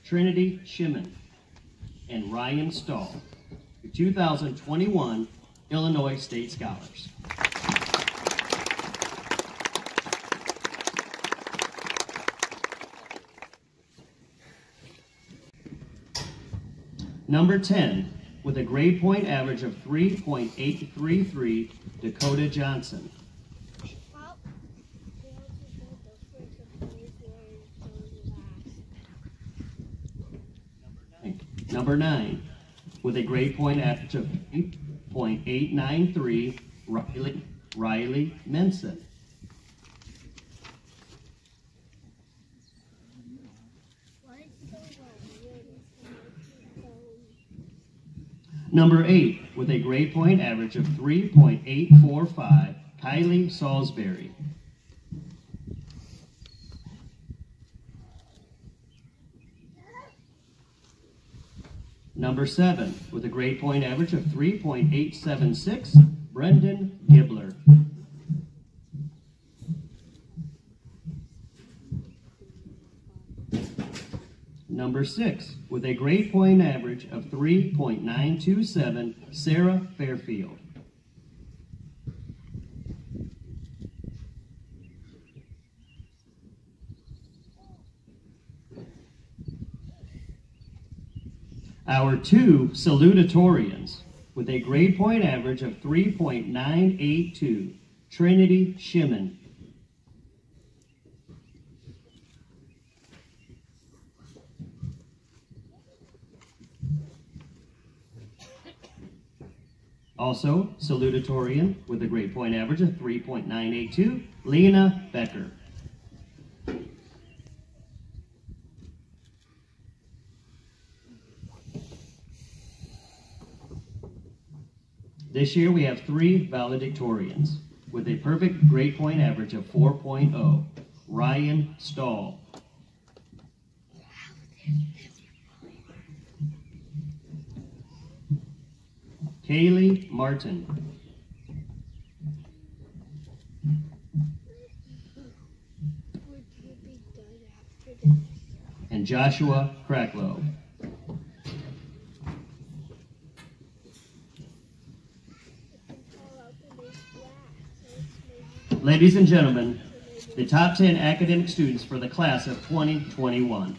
Trinity Shimon, and Ryan Stahl, the 2021 Illinois State Scholars. Number 10, with a grade point average of 3.833, Dakota Johnson. Number 9, with a grade point average of 3.893, Riley Menson. Number 8, with a grade point average of 3.845, Kylie Salisbury. Number 7, with a grade point average of 3.876, Brendan Gibler. Number 6, with a grade point average of 3.927, Sarah Fairfield. Our 2 salutatorians, with a grade point average of 3.982, Trinity Shimon. Also, salutatorian with a grade point average of 3.982, Lena Becker. This year we have 3 valedictorians with a perfect grade point average of 4.0, Ryan Stahl. Kaylee Martin. And Joshua Cracklow. Ladies and gentlemen, the top 10 academic students for the class of 2021.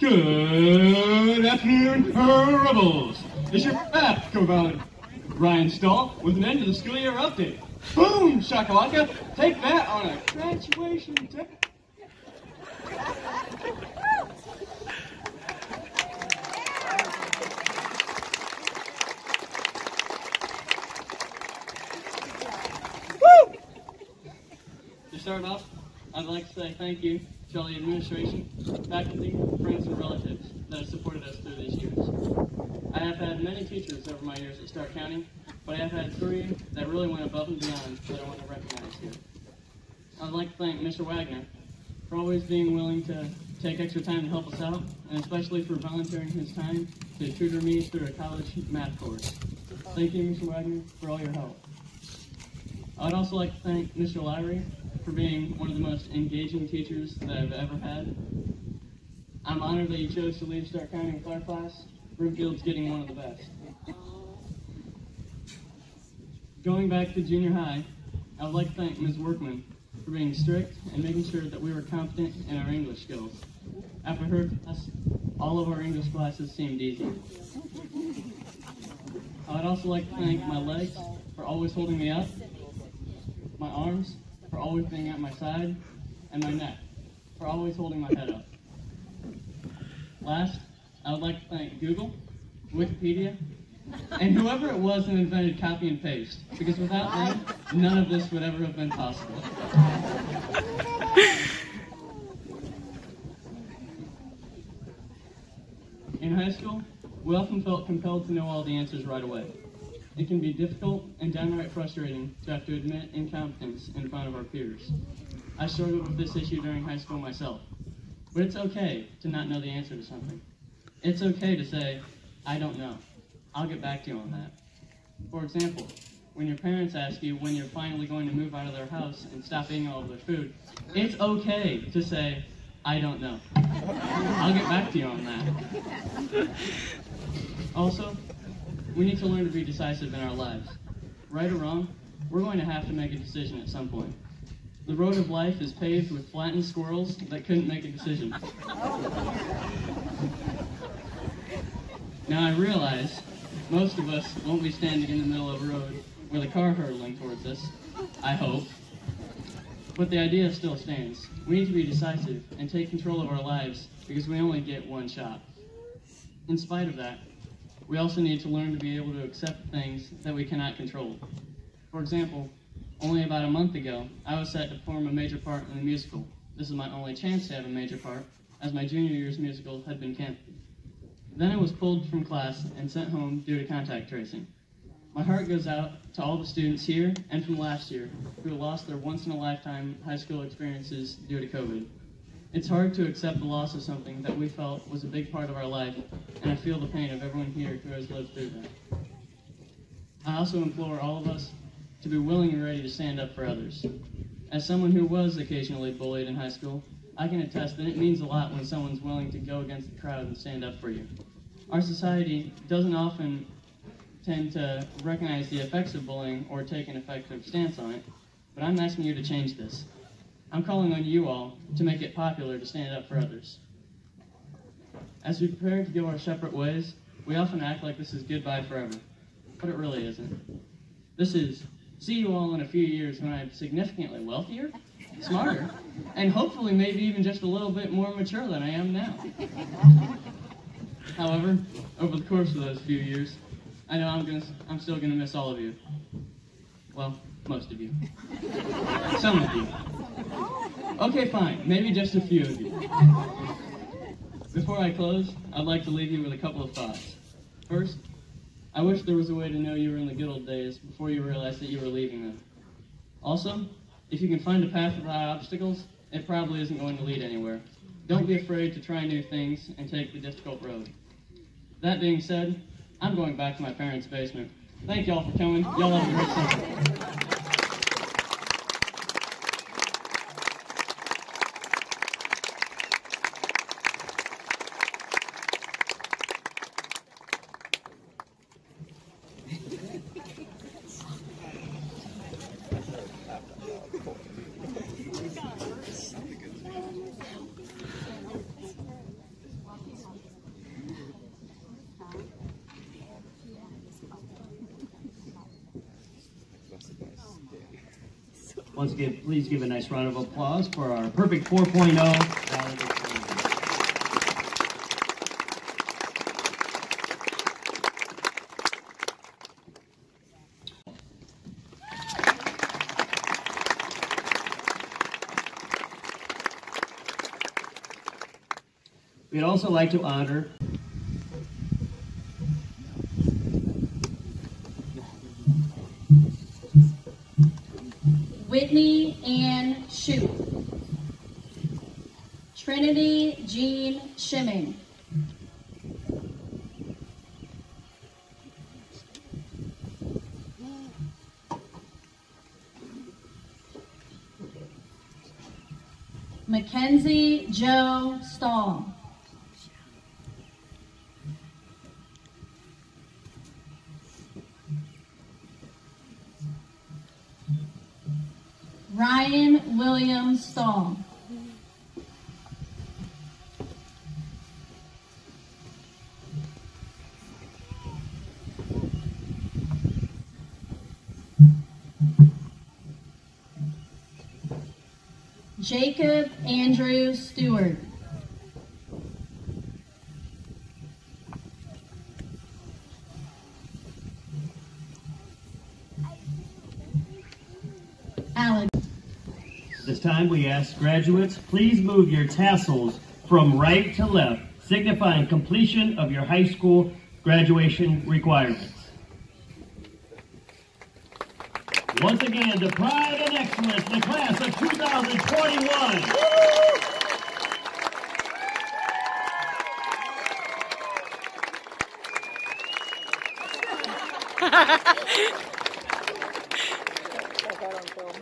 Good afternoon, Rebels. It's your math co-pilot, Ryan Stahl, with an end of the school year update. Boom, shakalaka, take that on a graduation day. To start off, I'd like to say thank you to all the administration, faculty, friends, and relatives that have supported us through these years. I have had many teachers over my years at Stark County, but I have had three that really went above and beyond that I want to recognize here. I'd like to thank Mr. Wagner for always being willing to take extra time to help us out, and especially for volunteering his time to tutor me through a college math course. Thank you, Mr. Wagner, for all your help. I'd also like to thank Mr. Lowry for being one of the most engaging teachers that I've ever had. I'm honored that you chose to leave Stark County with our class. Broomfield's getting one of the best. Going back to junior high, I would like to thank Ms. Workman for being strict and making sure that we were competent in our English skills. After her class, all of our English classes seemed easy. I would also like to thank my legs for always holding me up, my arms for always being at my side, and my neck for always holding my head up. Last, I would like to thank Google, Wikipedia, and whoever it was that invented copy and paste, because without them, none of this would ever have been possible. In high school, we often felt compelled to know all the answers right away. It can be difficult and downright frustrating to have to admit incompetence in front of our peers. I struggled with this issue during high school myself, but it's okay to not know the answer to something. It's okay to say, I don't know. I'll get back to you on that. For example, when your parents ask you when you're finally going to move out of their house and stop eating all of their food, it's okay to say, I don't know. I'll get back to you on that. Also, we need to learn to be decisive in our lives. Right or wrong, we're going to have to make a decision at some point. The road of life is paved with flattened squirrels that couldn't make a decision. Now I realize most of us won't be standing in the middle of a road with a car hurtling towards us, I hope. But the idea still stands. We need to be decisive and take control of our lives because we only get one shot. In spite of that, we also need to learn to be able to accept things that we cannot control. For example, only about a month ago, I was set to perform a major part in a musical. This is my only chance to have a major part, as my junior year's musical had been canceled. Then I was pulled from class and sent home due to contact tracing. My heart goes out to all the students here and from last year who lost their once-in-a-lifetime high school experiences due to COVID. It's hard to accept the loss of something that we felt was a big part of our life, and I feel the pain of everyone here who has lived through that. I also implore all of us to be willing and ready to stand up for others. As someone who was occasionally bullied in high school, I can attest that it means a lot when someone's willing to go against the crowd and stand up for you. Our society doesn't often tend to recognize the effects of bullying or take an effective stance on it, but I'm asking you to change this. I'm calling on you all to make it popular to stand up for others. As we prepare to go our separate ways, we often act like this is goodbye forever, but it really isn't. This is see you all in a few years when I'm significantly wealthier, smarter, and hopefully maybe even just a little bit more mature than I am now. However, over the course of those few years, I know I'm still gonna miss all of you. Well, most of you. Some of you. Okay, fine. Maybe just a few of you. Before I close, I'd like to leave you with a couple of thoughts. First, I wish there was a way to know you were in the good old days before you realized that you were leaving them. Also, if you can find a path without obstacles, it probably isn't going to lead anywhere. Don't be afraid to try new things and take the difficult road. That being said, I'm going back to my parents' basement. Thank y'all for coming. Y'all have a great summer. Once again, please give a nice round of applause for our perfect 4.0 valedictorian. We'd also like to honor Whitney Ann Shoup, Trinity Jean Shimming, Mackenzie Joe Stahl, Ryan William Stahl, Jacob Andrew Stewart, Alex. This time we ask graduates, please move your tassels from right to left, signifying completion of your high school graduation requirements. Once again, the pride and excellence, the class of 2021. I got on film.